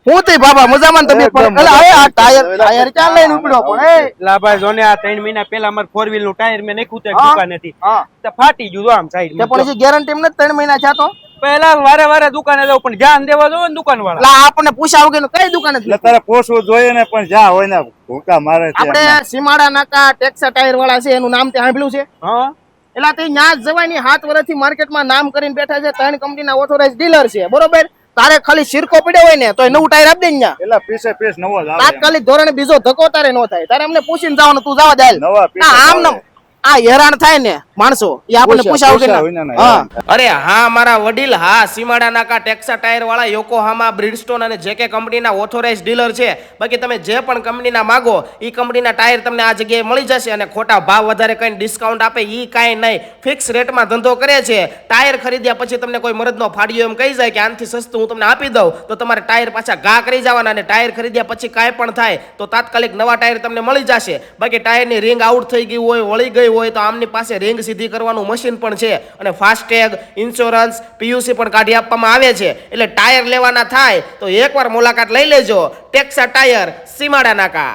હું તે બાબા મજામાં તમે પણ અલા હવે આ ટાયર ક્યાં લઈને ઉપડ્યો પણ એ લા ભાઈ જોને આ 3 મહિના પહેલા અમાર 4 વ્હીલ નું ટાયર મેં નાખ્યું તે હા. દુકાને થી હા તો ફાટી ગયું આમ સાઈડ તે પણ ગેરંટી એમ નથી 3 મહિના થયા તો પહેલા વારે દુકાને જાવ પણ ધ્યાન દેવા દો ને દુકાન વાળા લા આપણને પૂછ્યા વગર કઈ દુકાને એટલે તારે પોસવું જોઈએ ને પણ જ્યાં હોય ને ભૂકા મારે છે આપણે સીમાડા નાકા ટેક્સા ટાયર વાળા છે એનું નામ તે સાંભળ્યું છે હા એટલે તે ન્યા જ જવાની 7 વર્ષથી માર્કેટમાં નામ કરીને બેઠા છે 3 કંપનીના ઓથોરાઇઝ ડીલર છે બરોબર તારે ખાલી સિરકો પડ્યો હોય ને તો નવું ટાયર આપી દે ન્યા એટલે પીસે પીસ નવો જ આવે તાત્કાલિક ધોરણે બીજો ધક્કો તારે ન થાય તારે અમને પૂછીને જવાનું તું જવા દે નવા પીસ આમ ન આ હેરાન થાય ને માણસો એ આપણને પૂછાવ કે હા અરે હા મારા વડીલ હા સીમાડા નાકા ટેક્સા ટાયર વાળા યોકોહામા બ્રિડસ્ટોન અને જેકે કંપનીના ઓથોરાઇઝ ડીલર છે બાકી તમે જે પણ કંપનીના માગો એ કંપનીના ટાયર તમને આ જગ્યાએ મળી જશે અને ખોટા ભાવ વધારે કઈ ડિસ્કાઉન્ટ આપે એ કાંઈ નહીં ફિક્સ રેટમાં ધંધો કરે છે ટાયર ખરીદ્યા પછી તમને કોઈ મરદનો ફાડ્યો એમ કહી જાય કે આનાથી સસ્તું હું તમને આપી દઉં તો તમારે ટાયર પાછા ઘા કરી જવાના અને ટાયર ખરીદ્યા પછી કાંઈ પણ થાય તો તાત્કાલિક નવા ટાયર તમને મળી જશે બાકી ટાયરની રિંગ આઉટ થઈ ગઈ હોય વળી ગઈ હોય તો આમની પાસે રિંગ સીધી કરવાનું મશીન પણ છે અને ફાસ્ટેગ ઇન્સ્યોરન્સ પીયુસી પણ કાઢી આપવામાં આવે છે એટલે ટાયર લેવાના થાય તો એકવાર મુલાકાત લઈ લેજો ટેક્સા ટાયર સીમાડા નાકા